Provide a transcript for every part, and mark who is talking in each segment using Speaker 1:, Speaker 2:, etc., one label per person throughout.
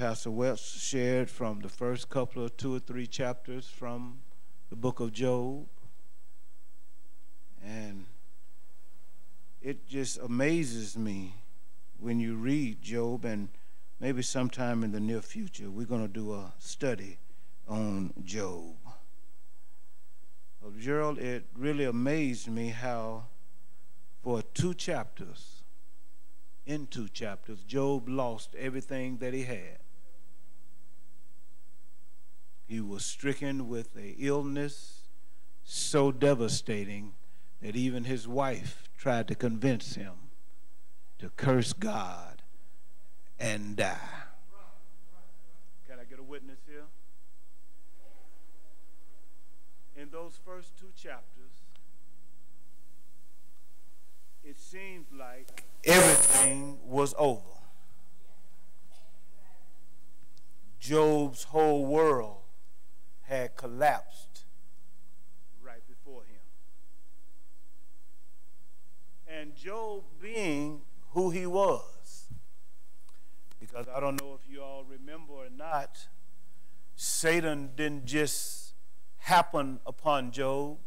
Speaker 1: Pastor Welch shared from the first couple of 2 or 3 chapters from the book of Job. And it just amazes me when you read Job, and maybe sometime in the near future we're going to do a study on Job. Gerald, it really amazed me how for 2 chapters, in 2 chapters, Job lost everything that he had. He was stricken with an illness so devastating that even his wife tried to convince him to curse God and die. Can I get a witness here? In those first 2 chapters, it seemed like everything was over. Job's whole world had collapsed right before him. And Job, being who he was, because I don't know if you all remember or not, Satan didn't just happen upon Job.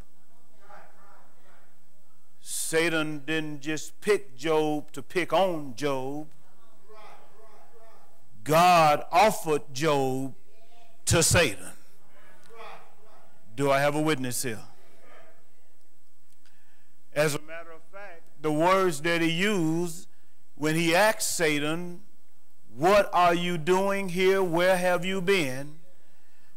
Speaker 1: Satan didn't just pick Job to pick on Job. God offered Job to Satan. Do I have a witness here? As a matter of fact, the words that he used when he asked Satan, "What are you doing here? Where have you been?"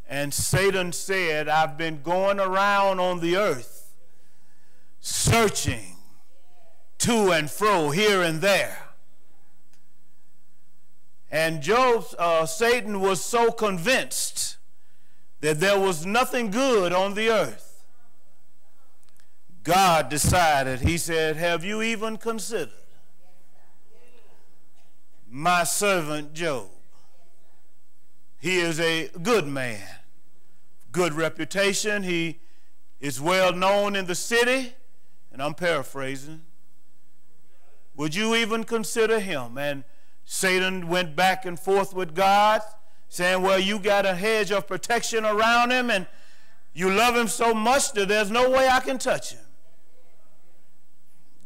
Speaker 1: And Satan said, "I've been going around on the earth, searching to and fro, here and there." And Satan was so convinced that there was nothing good on the earth. God decided, he said, "Have you even considered my servant Job? He is a good man, good reputation. He is well known in the city." And I'm paraphrasing. "Would you even consider him?" And Satan went back and forth with God, saying, "Well, you got a hedge of protection around him, and you love him so much that there's no way I can touch him."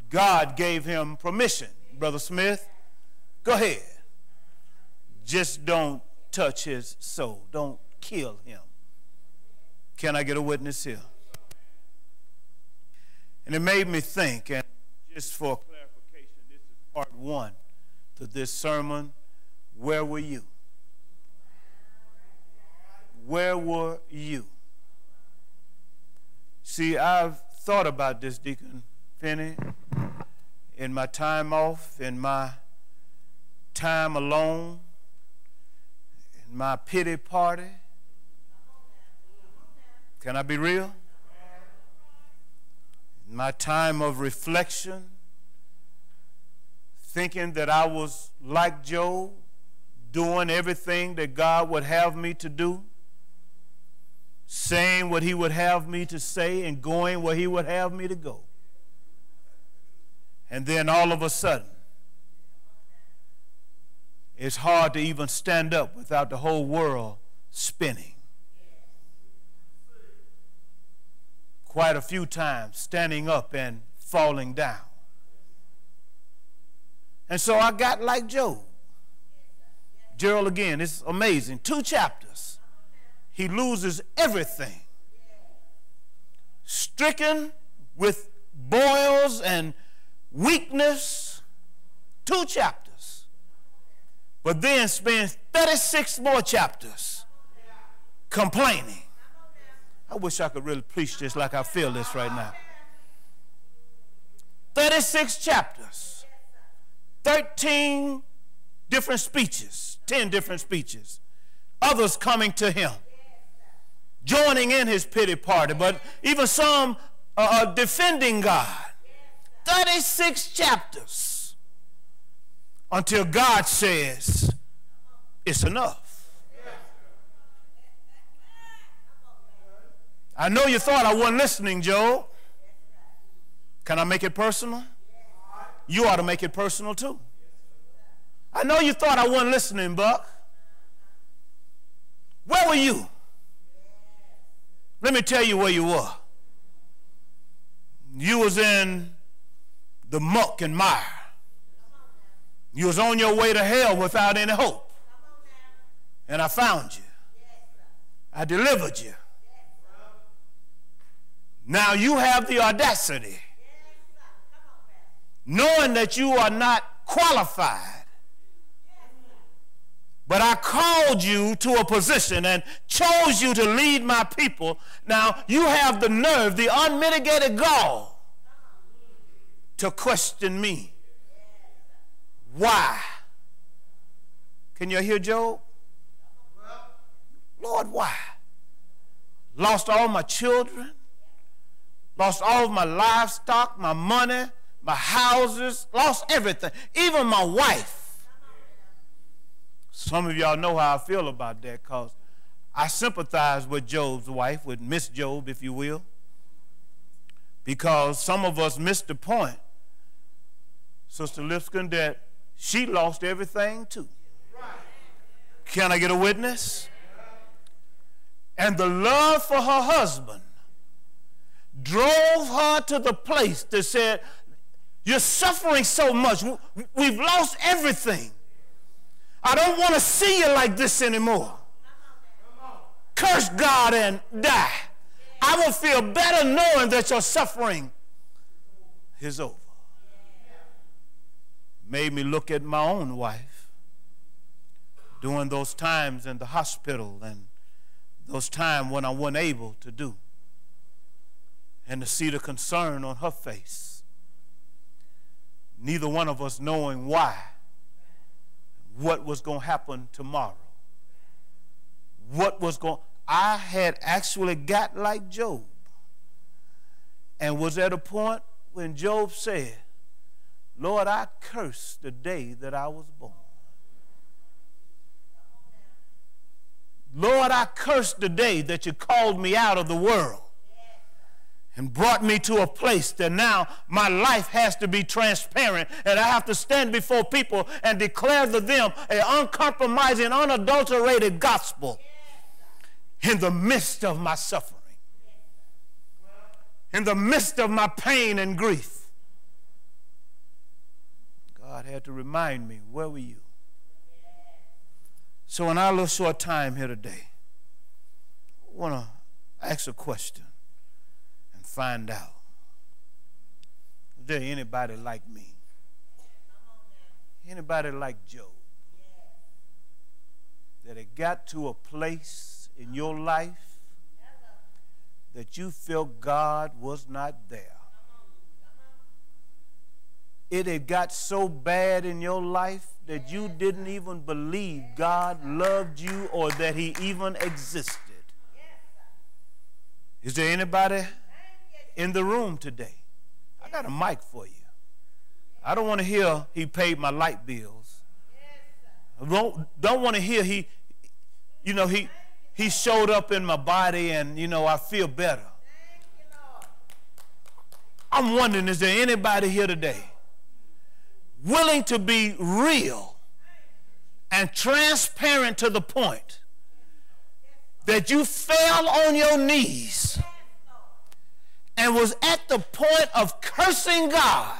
Speaker 1: God gave him permission. Brother Smith, go ahead. Just don't touch his soul. Don't kill him. Can I get a witness here? And it made me think, and just for clarification, this is part 1 to this sermon. Where were you? Where were you? See, I've thought about this, Deacon Finney, in my time off, in my time alone, in my pity party. Can I be real? In my time of reflection, thinking that I was like Job, doing everything that God would have me to do, saying what he would have me to say, and going where he would have me to go. And then all of a sudden, it's hard to even stand up without the whole world spinning. Quite a few times standing up and falling down. And so I got like Job. Gerald, again, it's amazing. 2 chapters. He loses everything. Stricken with boils and weakness. 2 chapters. But then spends 36 more chapters complaining. I wish I could really preach this like I feel this right now. 36 chapters. 13 different speeches. 10 different speeches. Others coming to him, joining in his pity party, but even some defending God. 36 chapters until God says, "It's enough." I know you thought I wasn't listening, Job. Can I make it personal? You ought to make it personal too. I know you thought I wasn't listening, Buck. Where were you? Let me tell you where you were. You was in the muck and mire. You was on your way to hell without any hope. And I found you. I delivered you. Now you have the audacity, knowing that you are not qualified, but I called you to a position and chose you to lead my people. Now you have the nerve, the unmitigated gall to question me. Why? Can you hear Job? Lord, why? Lost all my children, lost all of my livestock, my money, my houses, lost everything, even my wife. Some of y'all know how I feel about that because I sympathize with Job's wife, with Miss Job, if you will, because some of us missed the point, Sister Lipscomb, that she lost everything too. Can I get a witness? And the love for her husband drove her to the place that said, you're suffering so much. We've lost everything. I don't want to see you like this anymore. Curse God and die. I will feel better knowing that your suffering is over. Made me look at my own wife during those times in the hospital and those times when I wasn't able to do, and to see the concern on her face. Neither one of us knowing why, what was going to happen tomorrow. I had actually got like Job and was at a point when Job said, Lord, I curse the day that I was born. Lord, I curse the day that you called me out of the world and brought me to a place that now my life has to be transparent and I have to stand before people and declare to them an uncompromising, unadulterated gospel in the midst of my suffering, in the midst of my pain and grief. God had to remind me, where were you? So in our little short time here today, I want to ask a question and find out, is there anybody like me? Anybody like Job? That it got to a place in your life that you felt God was not there? It had got so bad in your life that you didn't even believe God loved you or that he even existed. Is there anybody in the room today? I got a mic for you. I don't want to hear he paid my light bills. I don't want to hear he showed up in my body and, I feel better. I'm wondering, is there anybody here today willing to be real and transparent to the point that you fell on your knees and was at the point of cursing God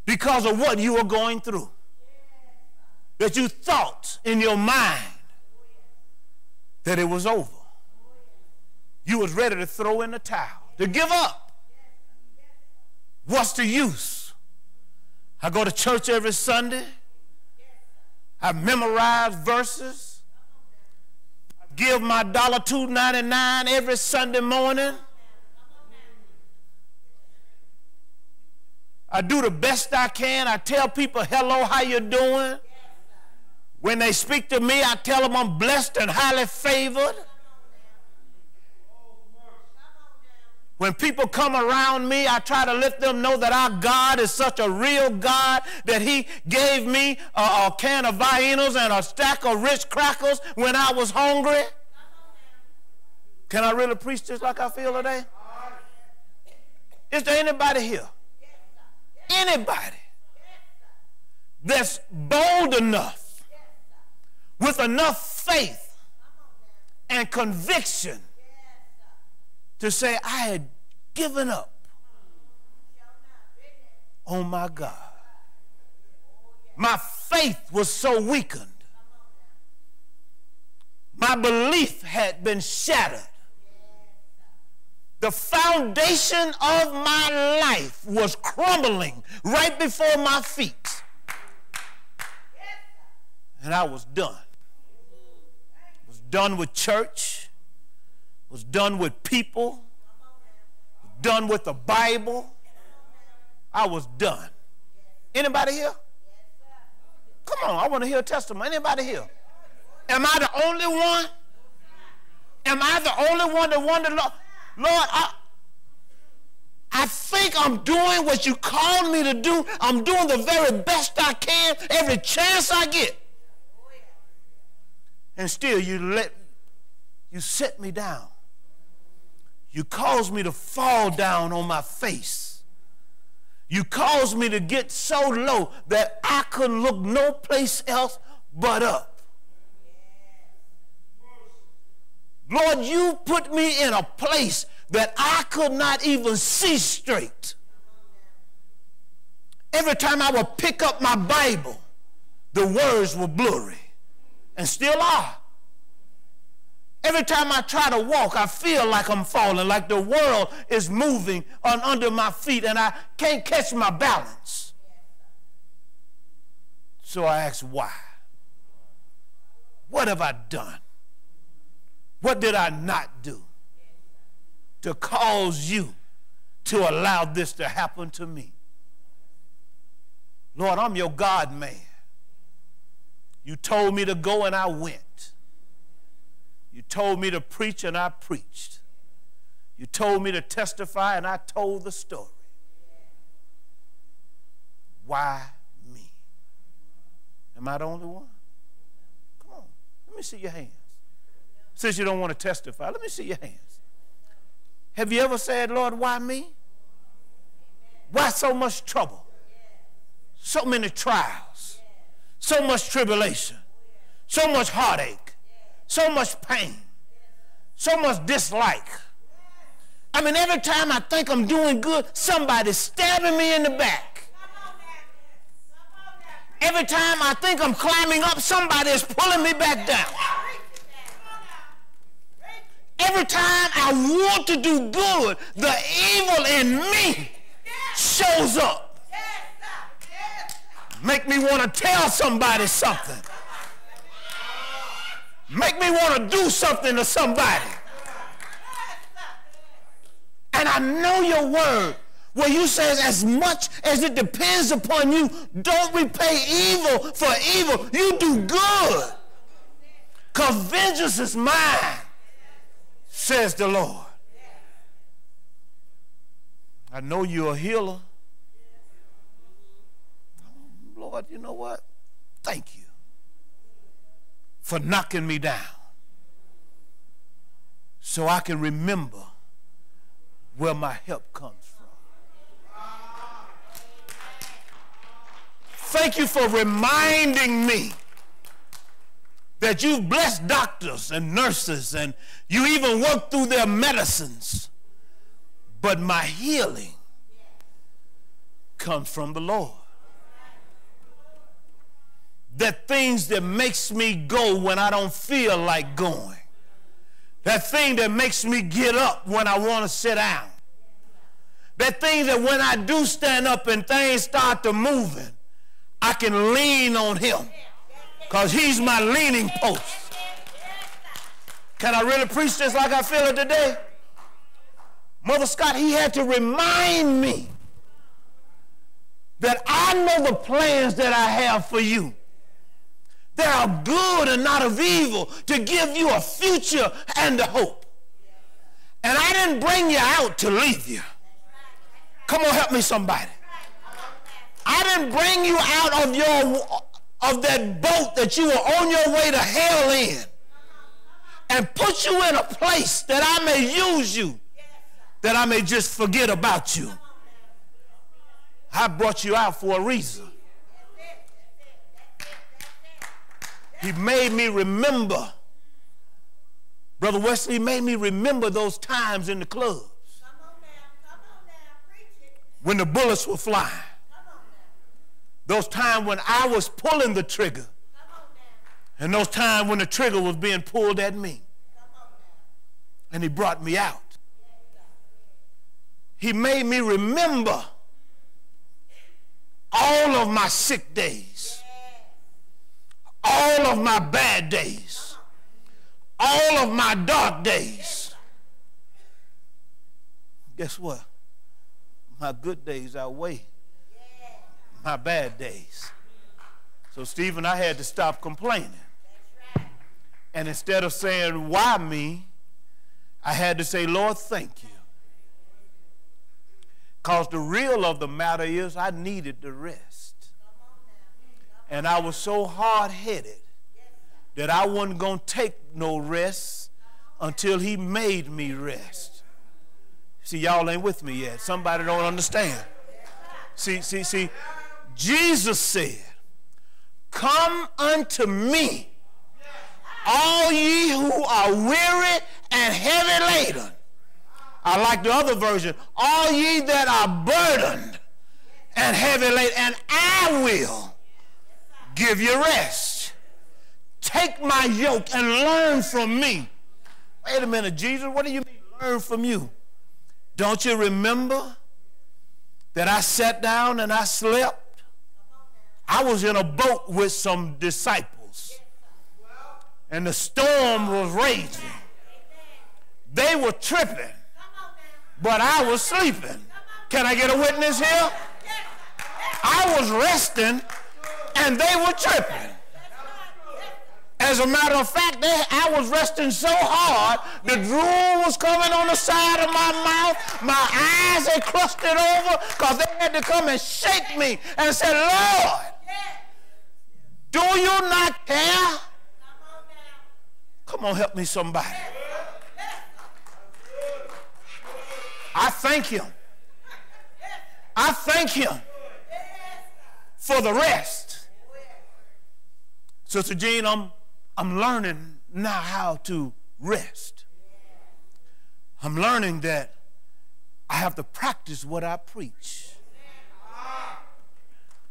Speaker 1: because of what you were going through? That you thought in your mind that it was over. You was ready to throw in the towel, to give up. What's the use? I go to church every Sunday. I memorize verses. I give my $2.99 every Sunday morning. I do the best I can. I tell people, hello, how you doing? When they speak to me, I tell them I'm blessed and highly favored. When people come around me, I try to let them know that our God is such a real God that he gave me a can of Viennas and a stack of Ritz crackers when I was hungry. Can I really preach this like I feel today? Is there anybody here? Anybody that's bold enough, with enough faith and conviction to say I had given up on my God. My faith was so weakened. My belief had been shattered. The foundation of my life was crumbling right before my feet. And I was done. Was done with church. Was done with people. Was done with the Bible. I was done. Anybody here? Come on, I want to hear a testimony. Anybody here? Am I the only one? Am I the only one that wondered, Lord, I think I'm doing what you called me to do. I'm doing the very best I can every chance I get. And still you set me down. You caused me to fall down on my face. You caused me to get so low that I couldn't look no place else but up. Lord, you put me in a place that I could not even see straight. Every time I would pick up my Bible, the words were blurry, and still are. Every time I try to walk, I feel like I'm falling, like the world is moving under my feet, and I can't catch my balance. So I ask, why? What have I done? What did I not do to cause you to allow this to happen to me? Lord, I'm your God man. You told me to go and I went. You told me to preach and I preached. You told me to testify and I told the story. Why me? Am I the only one? Come on, let me see your hands. Since you don't want to testify, let me see your hands. Have you ever said, Lord, why me? Why so much trouble? So many trials, so much tribulation, so much heartache, so much pain, so much dislike. I mean, every time I think I'm doing good, somebody's stabbing me in the back. Every time I think I'm climbing up, somebody is pulling me back down. Every time I want to do good, the evil in me shows up. Make me want to tell somebody something. Make me want to do something to somebody. And I know your word where you say as much as it depends upon you, don't repay evil for evil. You do good. Because vengeance is mine, says the Lord. I know you're a healer. Lord, you know what? Thank you for knocking me down so I can remember where my help comes from. Thank you for reminding me that you've blessed doctors and nurses and you even work through their medicines. But my healing comes from the Lord. That things that makes me go when I don't feel like going. That thing that makes me get up when I want to sit down. That thing that when I do stand up and things start to moving, I can lean on him. Because he's my leaning post. Can I really preach this like I feel it today? Mother Scott, he had to remind me that I know the plans that I have for you. They are good and not of evil, to give you a future and a hope. And I didn't bring you out to leave you. Come on, help me somebody. I didn't bring you out of that boat that you were on your way to hell in and put you in a place that I may use you, that I may just forget about you. I brought you out for a reason. He made me remember Brother Wesley made me remember those times in the clubs when the bullets were flying. Those times when I was pulling the trigger. And those times when the trigger was being pulled at me. And he brought me out. He made me remember all of my sick days. All of my bad days. All of my dark days. Guess what? My good days outweigh my bad days. So, Stephen, I had to stop complaining. And instead of saying, why me? I had to say, Lord, thank you. Because the real of the matter is I needed the rest. And I was so hard-headed that I wasn't going to take no rest until he made me rest. See, y'all ain't with me yet. Somebody don't understand. See, Jesus said, come unto me, all ye who are weary and heavy laden. I like the other version. All ye that are burdened and heavy laden, and I will give you rest. Take my yoke and learn from me. Wait a minute, Jesus, what do you mean learn from you? Don't you remember that I sat down and I slept? I was in a boat with some disciples, and the storm was raging. They were tripping, but I was sleeping. Can I get a witness here? I was resting, and they were tripping. As a matter of fact, I was resting so hard, the drool was coming on the side of my mouth. My eyes had clustered over because they had to come and shake me and say, Lord, do you not care? Come on, help me somebody. I thank him. I thank him for the rest. Sister Jean, I'm learning now how to rest. I'm learning that I have to practice what I preach.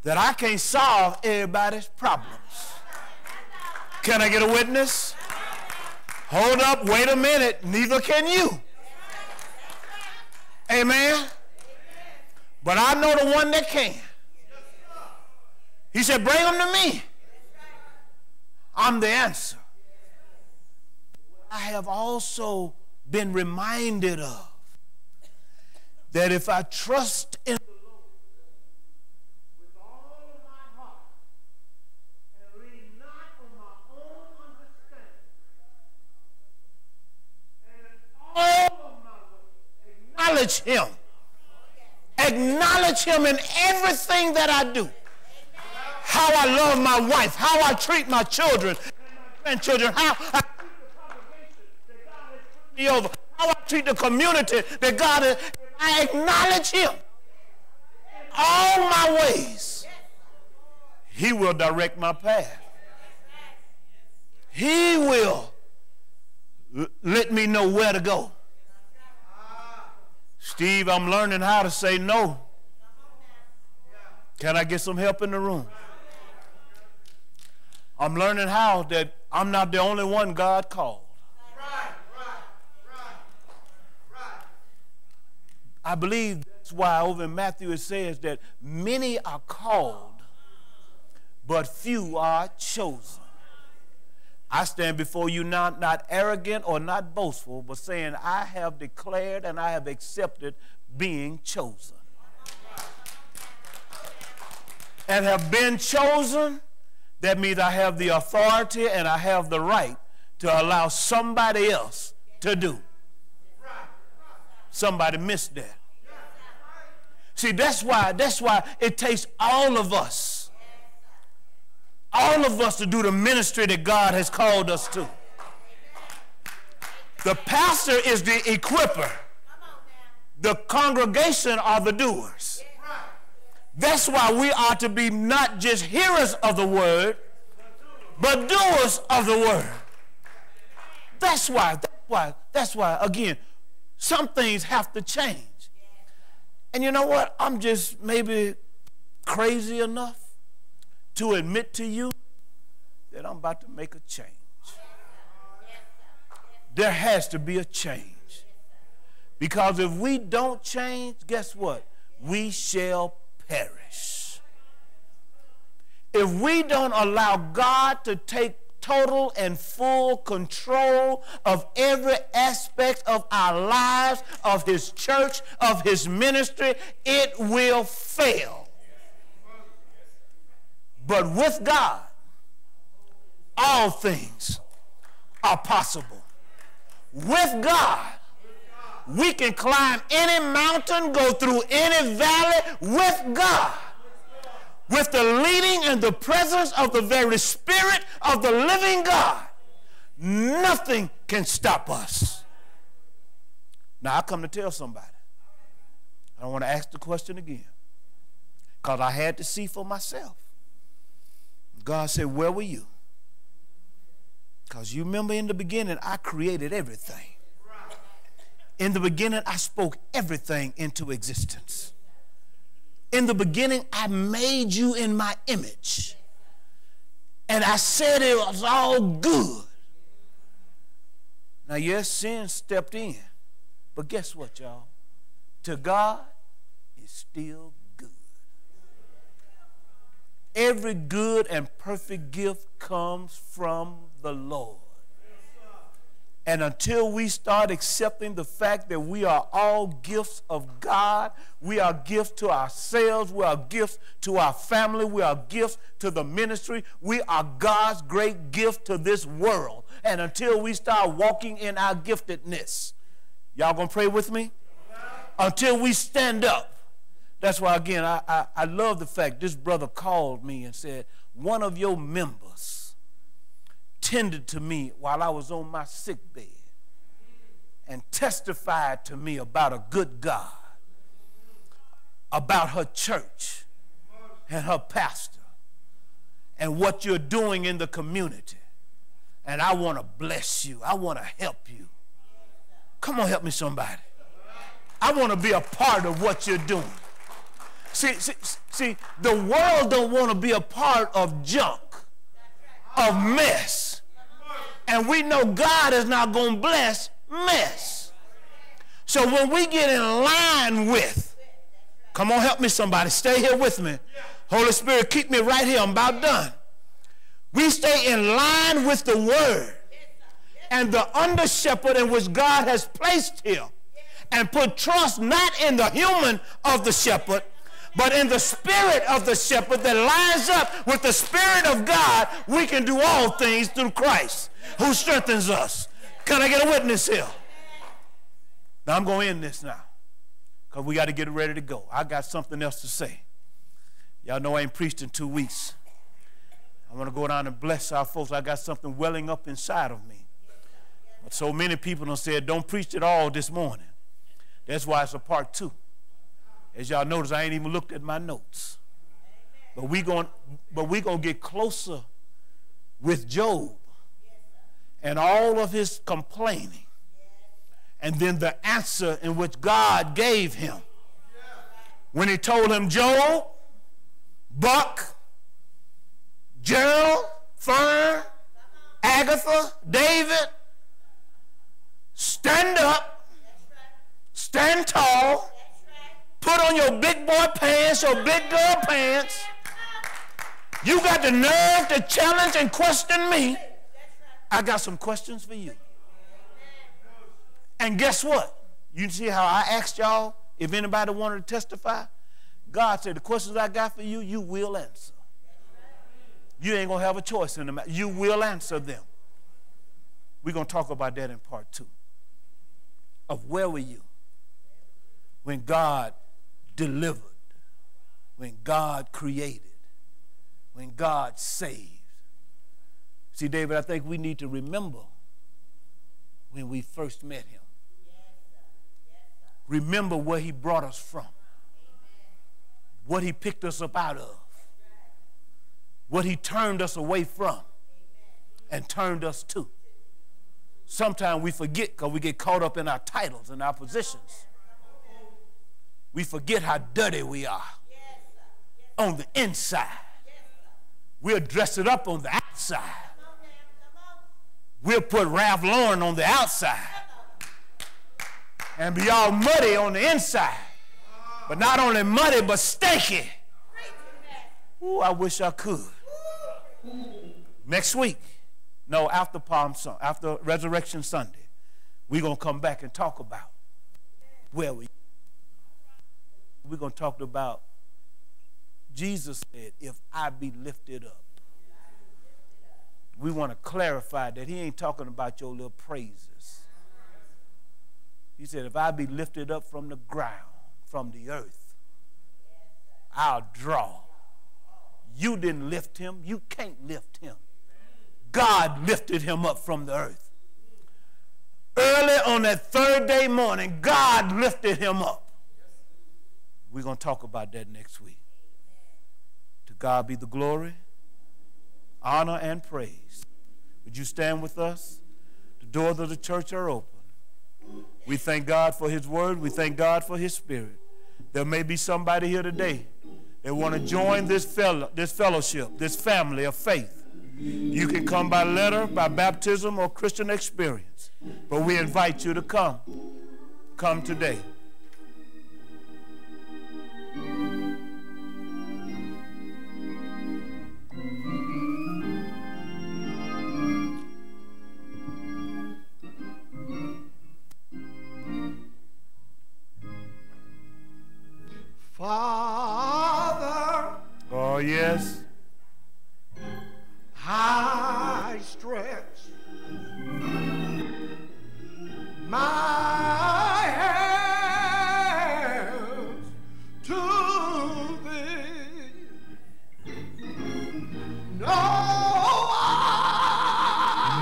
Speaker 1: That I can't solve everybody's problems. Can I get a witness? Hold up, wait a minute, neither can you. Amen? But I know the one that can. He said, bring them to me. I'm the answer. I have also been reminded of that if I trust in the Lord with all of my heart and lean not on my own understanding, and in all of my ways acknowledge him in everything that I do. How I love my wife, how I treat my children and grandchildren, how I treat the congregation that God has put me over, how I treat the community that God has. I acknowledge him in all my ways. He will direct my path. He will let me know where to go. Steve, I'm learning how to say no. Can I get some help in the room? I'm learning how that I'm not the only one God called. I believe that's why over in Matthew it says that many are called, but few are chosen. I stand before you not arrogant or not boastful, but saying I have declared and I have accepted being chosen. And have been chosen, that means I have the authority and I have the right to allow somebody else to do. Somebody missed that. See, that's why it takes all of us to do the ministry that God has called us to. The pastor is the equiper. The congregation are the doers. That's why we are to be not just hearers of the word, but doers of the word. That's why. That's why, again, some things have to change. And you know what? I'm just maybe crazy enough to admit to you that I'm about to make a change. There has to be a change. Because if we don't change, guess what? We shall perish. If we don't allow God to take total and full control of every aspect of our lives, of his church, of his ministry, it will fail. But with God, all things are possible. With God, we can climb any mountain, go through any valley. With God, with the leading and the presence of the very Spirit of the living God, nothing can stop us. Now, I come to tell somebody. I want to ask the question again, because I had to see for myself. God said, where were you? Because you remember in the beginning, I created everything. In the beginning, I spoke everything into existence. In the beginning, I made you in my image. And I said it was all good. Now, yes, sin stepped in. But guess what, y'all? To God, it's still good. Every good and perfect gift comes from the Lord. And until we start accepting the fact that we are all gifts of God, we are gifts to ourselves, we are gifts to our family, we are gifts to the ministry, we are God's great gift to this world. And until we start walking in our giftedness, y'all gonna pray with me? Until we stand up. That's why, again, I love the fact this brother called me and said, one of your members tended to me while I was on my sick bed and testified to me about a good God, about her church and her pastor and what you're doing in the community. And I want to bless you. I want to help you. Come on, help me somebody. I want to be a part of what you're doing. See, the world don't want to be a part of junk, of mess. And we know God is not going to bless mess. So when we get in line with, come on, help me somebody, stay here with me. Holy Spirit, keep me right here, I'm about done. We stay in line with the word and the under shepherd in which God has placed here, and put trust not in the human of the shepherd, but in the spirit of the shepherd that lines up with the Spirit of God. We can do all things through Christ who strengthens us. Can I get a witness here? Now I'm going to end this now, because we got to get ready to go. I got something else to say. Y'all know I ain't preached in 2 weeks. I want to go down and bless our folks. I got something welling up inside of me. But so many people have said, don't preach it all this morning. That's why it's a part 2. As y'all notice, I ain't even looked at my notes. But we gonna get closer with Job and all of his complaining, and then the answer in which God gave him when he told him, Job, Buck, Gerald, Fern, Agatha, David, stand up, stand tall, put on your big boy pants, your big girl pants. You got the nerve to challenge and question me. I got some questions for you. And guess what? You see how I asked y'all if anybody wanted to testify? God said, the questions I got for you, you will answer. You ain't going to have a choice in the matter. You will answer them. We're going to talk about that in part 2. Of where were you when God delivered, when God created, when God saved? See, David, I think we need to remember when we first met him. Remember where he brought us from, what he picked us up out of, what he turned us away from and turned us to. Sometimes we forget because we get caught up in our titles and our positions. We forget how dirty we are on the inside. We'll dress it up on the outside. We'll put Ralph Lauren on the outside and be all muddy on the inside. But not only muddy, but stinky. Ooh, I wish I could. Next week, no, after after Resurrection Sunday, we're going to come back and talk about where we're going to talk about Jesus said, if I be lifted up. We want to clarify that he ain't talking about your little praises. He said, if I be lifted up from the ground, from the earth, I'll draw. You didn't lift him. You can't lift him. God lifted him up from the earth. Early on that third day morning, God lifted him up. We're going to talk about that next week. To God be the glory, honor, and praise. Would you stand with us? The doors of the church are open. We thank God for his word. We thank God for his spirit. There may be somebody here today that want to join this fellowship, this family of faith. You can come by letter, by baptism, or Christian experience. But we invite you to come. Come today.
Speaker 2: Father,
Speaker 1: oh yes,
Speaker 2: I stretch my hands to thee.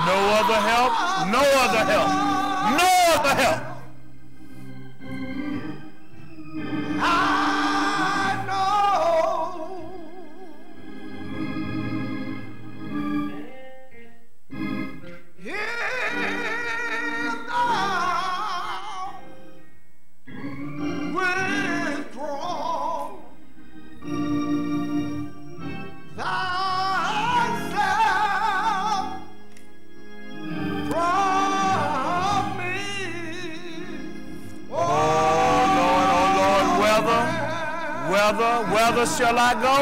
Speaker 2: No
Speaker 1: other help, no other help, no other help.
Speaker 2: I know if thou withdraw thyself from me,
Speaker 1: Whether shall I go?